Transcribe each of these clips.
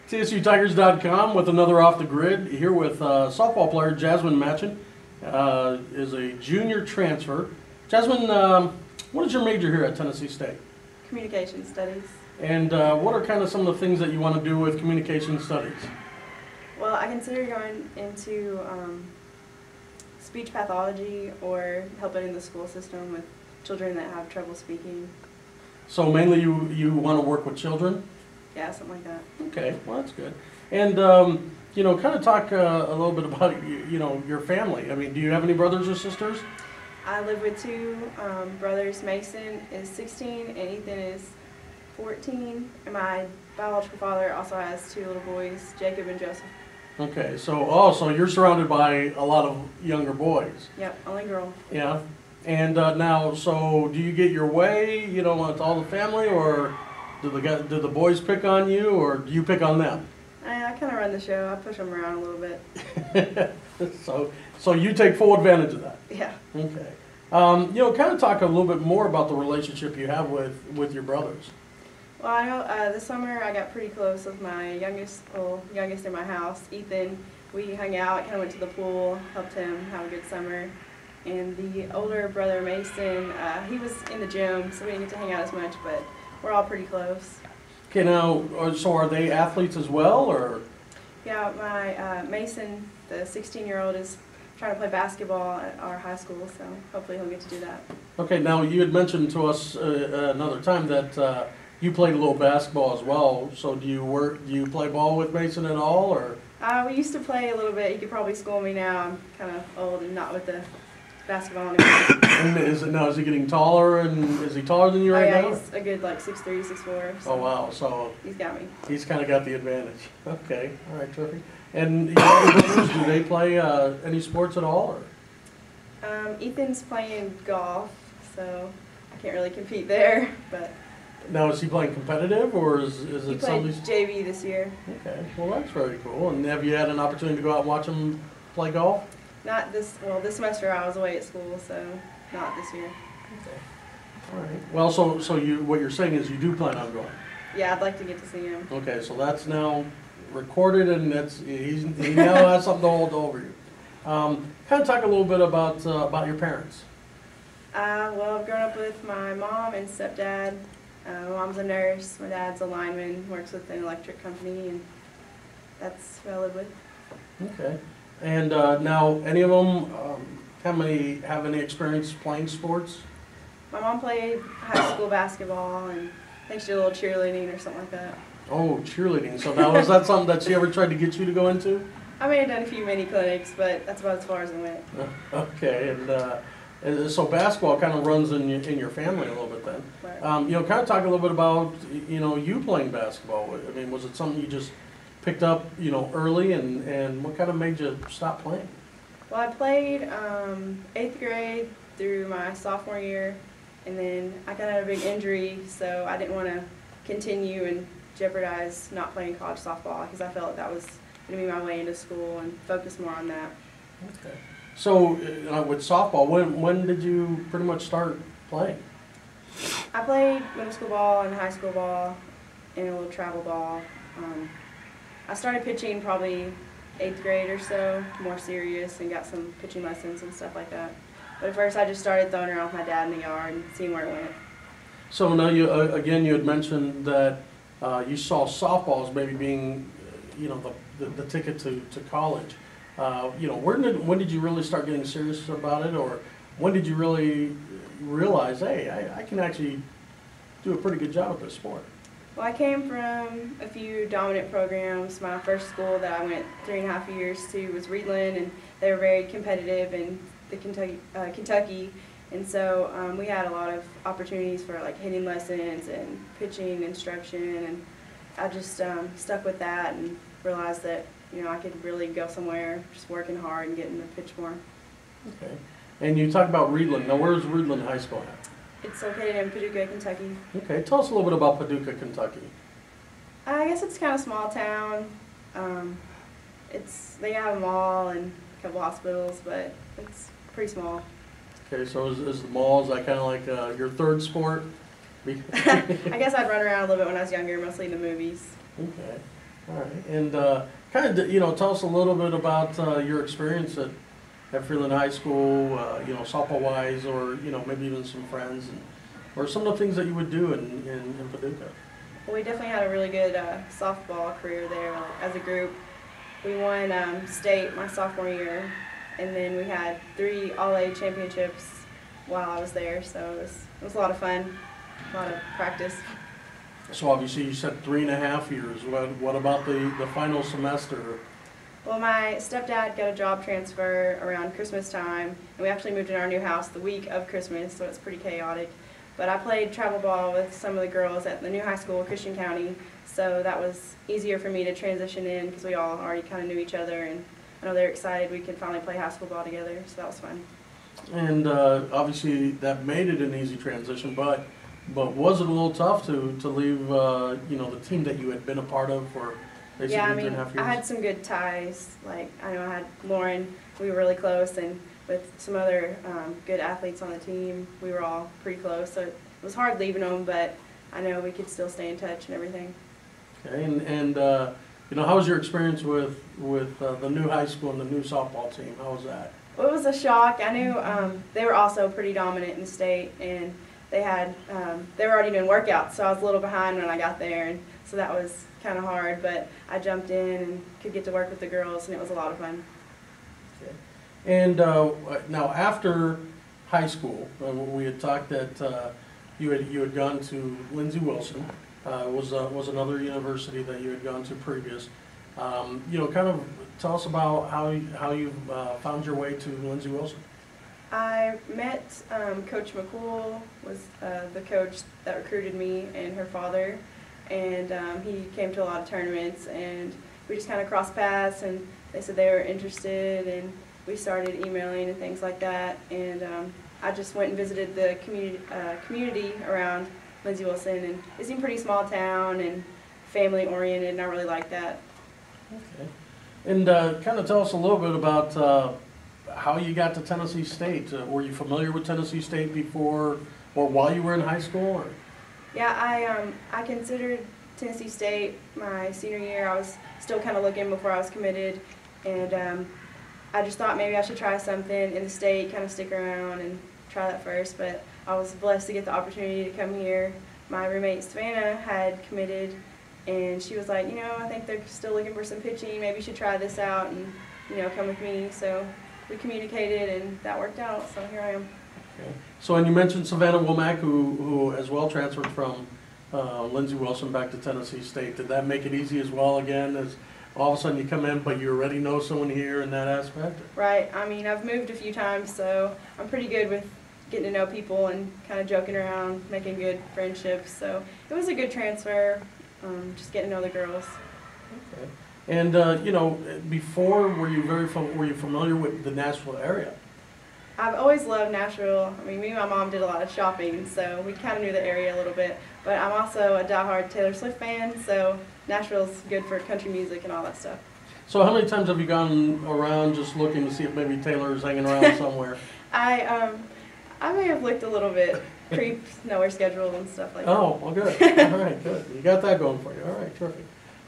TSUTigers.com with another Off the Grid, here with softball player Jasmine Matchen, is a junior transfer. Jasmine, what is your major here at Tennessee State? Communication studies. And what are kind of some of the things that you want to do with communication studies? Well, I consider going into speech pathology or helping in the school system with children that have trouble speaking. So mainly you want to work with children? Yeah, something like that. Okay, well that's good. And you know, kind of talk a little bit about your family. I mean, do you have any brothers or sisters? I live with two brothers. Mason is 16 and Ethan is 14. And my biological father also has two little boys, Jacob and Joseph. Okay, so you're surrounded by a lot of younger boys. Yep, only girl. Yeah, and now, so do you get your way, with all the family, or do the boys pick on you, or do you pick on them? I kind of run the show. I push them around a little bit. So you take full advantage of that. Yeah. Okay. Kind of talk a little bit more about the relationship you have with your brothers. Well, I know this summer I got pretty close with my youngest in my house, Ethan. We hung out, kind of went to the pool, helped him have a good summer. And the older brother, Mason, he was in the gym, so we didn't get to hang out as much, but we're all pretty close. Okay, now, so are they athletes as well, or? Yeah, my Mason, the 16-year-old, is trying to play basketball at our high school, so hopefully he'll get to do that. Okay, now you had mentioned to us another time that you played a little basketball as well. So do you play ball with Mason at all, or? We used to play a little bit. You could probably school me now. I'm kind of old and not with the basketball anymore. And is he getting taller, and is he taller than you right now? Oh yeah, he's a good 6'3", 6'4". So oh wow, so he's got me. He's kind of got the advantage. Okay, all right, terrific. And your other brothers, do they play any sports at all, or? Ethan's playing golf, so I can't really compete there, but. Now, is he playing competitive, or is he it played something? JV this year. Okay, well that's very cool. And have you had an opportunity to go out and watch him play golf? Not this, well, this semester I was away at school, so not this year. Okay. All right. Well, so what you're saying is you do plan on going? Yeah, I'd like to get to see him. Okay, so that's now recorded, and he now has something to hold over you. Kind of talk a little bit about your parents. Well, I've grown up with my mom and stepdad. My mom's a nurse, my dad's a lineman, works with an electric company, and that's who I live with. Okay. And now, any of them have any experience playing sports? My mom played high school basketball, and I think she did a little cheerleading or something like that. Oh, cheerleading. So now, is that something that she ever tried to get you to go into? I may have done a few mini clinics, but that's about as far as I went. Okay, and so basketball kind of runs in your family a little bit then. Right. Kind of talk a little bit about you playing basketball. I mean, was it something you just picked up early, and what kind of made you stop playing? Well, I played 8th grade through my sophomore year, and then I kind of had a big injury, so I didn't want to continue and jeopardize not playing college softball because I felt that was going to be my way into school and focus more on that. Okay. So with softball, when did you pretty much start playing? I played middle school ball and high school ball and a little travel ball. I started pitching probably 8th grade or so, more serious, and got some pitching lessons and stuff like that. But at first I just started throwing around with my dad in the yard and seeing where it went. So now you had mentioned that you saw softball as maybe being the ticket to college. When did you really start getting serious about it, or when did you really realize, hey, I can actually do a pretty good job at this sport? Well, I came from a few dominant programs. My first school that I went 3.5 years to was Reedland, and they were very competitive in the Kentucky. And so we had a lot of opportunities for like hitting lessons and pitching instruction, and I just stuck with that and realized that I could really go somewhere just working hard and getting to pitch more. Okay. And you talk about Reedland. Now, where's Reedland High School at? It's located in Paducah, Kentucky. Okay. Tell us a little bit about Paducah, Kentucky. I guess it's kind of a small town. They have a mall and a couple hospitals, but it's pretty small. Okay. So is the mall, is that kind of like your third sport? I guess I'd run around a little bit when I was younger, mostly in the movies. Okay. All right, and kind of, tell us a little bit about your experience at Freeland High School, softball-wise, or, maybe even some friends, or some of the things that you would do in Paducah. Well, we definitely had a really good softball career there, like, as a group. We won state my sophomore year, and then we had 3 All-A championships while I was there, so it was a lot of fun, a lot of practice. So obviously you said 3.5 years. What about the final semester? Well, my stepdad got a job transfer around Christmas time, and we actually moved in our new house the week of Christmas, so it's pretty chaotic. But I played travel ball with some of the girls at the new high school, Christian County, so that was easier for me to transition in because we all already kind of knew each other, and I know they're excited we could finally play high school ball together, so that was fun. And obviously that made it an easy transition, but was it a little tough to leave the team that you had been a part of for basically Yeah, I 3.5 mean, years? I had some good ties. Like, I know I had Lauren, we were really close, and with some other good athletes on the team, we were all pretty close, so it was hard leaving them, but I know we could still stay in touch and everything. Okay, and how was your experience with the new high school and the new softball team? How was that? Well, it was a shock. I knew they were also pretty dominant in the state, and they were already doing workouts, so I was a little behind when I got there, and so that was kind of hard, but I jumped in and could get to work with the girls, and it was a lot of fun. Okay. And now after high school, we had talked that you had gone to Lindsey Wilson, was another university that you had gone to previous. Kind of tell us about how you found your way to Lindsey Wilson. I met Coach McCool, was the coach that recruited me, and her father, and he came to a lot of tournaments, and we just kind of crossed paths, and they said they were interested, and we started emailing and things like that, and I just went and visited the community around Lindsey Wilson, and it seemed pretty small town and family oriented, and I really liked that. Okay. And kind of tell us a little bit about how you got to Tennessee State. Were you familiar with Tennessee State before or while you were in high school? Or? Yeah, I considered Tennessee State my senior year. I was still kind of looking before I was committed, and I just thought maybe I should try something in the state, kind of stick around and try that first, but I was blessed to get the opportunity to come here. My roommate Savannah had committed, and she was like, I think they're still looking for some pitching, maybe you should try this out and, come with me. So we communicated, and that worked out, so here I am. Okay. So, and you mentioned Savannah Womack, who as well transferred from Lindsey Wilson back to Tennessee State. Did that make it easy as well, again, as all of a sudden you come in, but you already know someone here in that aspect? Right. I mean, I've moved a few times, so I'm pretty good with getting to know people and kind of joking around, making good friendships. So it was a good transfer, just getting to know the girls. Okay. And before, were you familiar with the Nashville area? I've always loved Nashville. I mean, me and my mom did a lot of shopping, so we kind of knew the area a little bit. But I'm also a diehard Taylor Swift fan, so Nashville's good for country music and all that stuff. So how many times have you gone around just looking to see if maybe Taylor's hanging around somewhere? I may have looked a little bit, creeped, know her schedule and stuff like that. Oh, well, good. All right, good. You got that going for you. All right, terrific.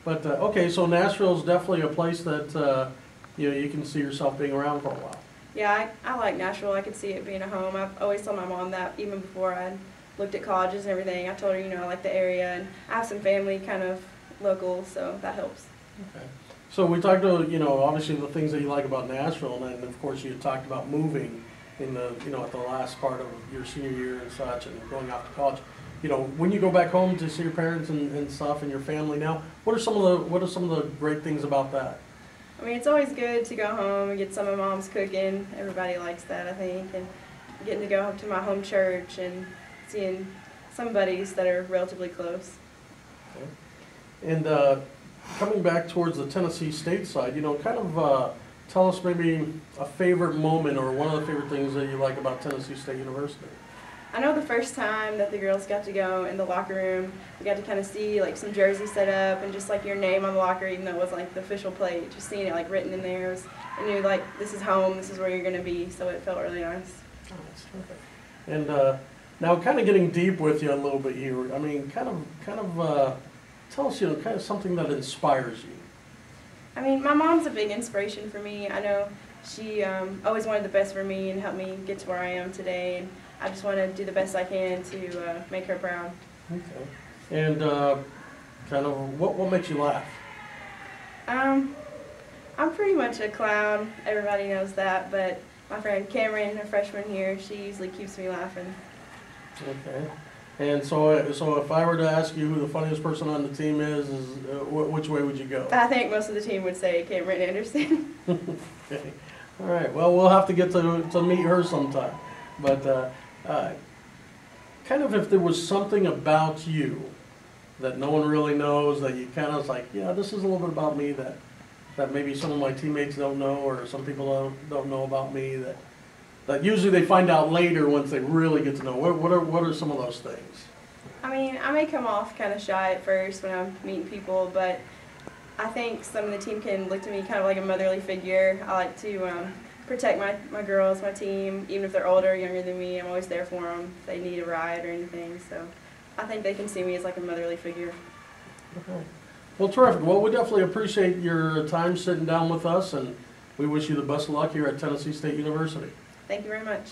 But, okay, so Nashville's definitely a place that, you can see yourself being around for a while. Yeah, I like Nashville. I could see it being a home. I've always told my mom that even before I looked at colleges and everything. I told her, I like the area, and I have some family kind of local, so that helps. Okay. So we talked about, obviously the things that you like about Nashville, and then of course you talked about moving in the, at the last part of your senior year and such, and going off to college. When you go back home to see your parents and stuff and your family now, what are some of the great things about that? I mean, it's always good to go home and get some of Mom's cooking. Everybody likes that, I think, and getting to go to my home church and seeing some buddies that are relatively close. Okay. And coming back towards the Tennessee State side, kind of tell us maybe a favorite moment or one of the favorite things that you like about Tennessee State University. I know the first time that the girls got to go in the locker room, we got to kind of see some jerseys set up and just your name on the locker, even though it was the official plate. Just seeing it written in there, I knew this is home, this is where you're going to be. So it felt really nice. Oh, that's terrific. And now, kind of getting deep with you a little bit here. I mean, kind of tell us, kind of something that inspires you. I mean, my mom's a big inspiration for me. I know she always wanted the best for me and helped me get to where I am today. And I just want to do the best I can to make her proud. Okay. And kind of, what makes you laugh? I'm pretty much a clown. Everybody knows that. But my friend Cameron, a freshman here, she usually keeps me laughing. Okay. And so if I were to ask you who the funniest person on the team is which way would you go? I think most of the team would say Cameron Anderson. Okay. All right. Well, we'll have to get to meet her sometime. But kind of if there was something about you that no one really knows, that you kind of like, yeah, this is a little bit about me that maybe some of my teammates don't know, or some people don't know about me, that usually they find out later once they really get to know. What are some of those things? I mean, I may come off kind of shy at first when I'm meeting people, but I think some of the team can look to me kind of like a motherly figure. I like to protect my girls, my team, even if they're older or younger than me. I'm always there for them if they need a ride or anything. So I think they can see me as like a motherly figure. Okay. Well, terrific. Well, we definitely appreciate your time sitting down with us, and we wish you the best of luck here at Tennessee State University. Thank you very much.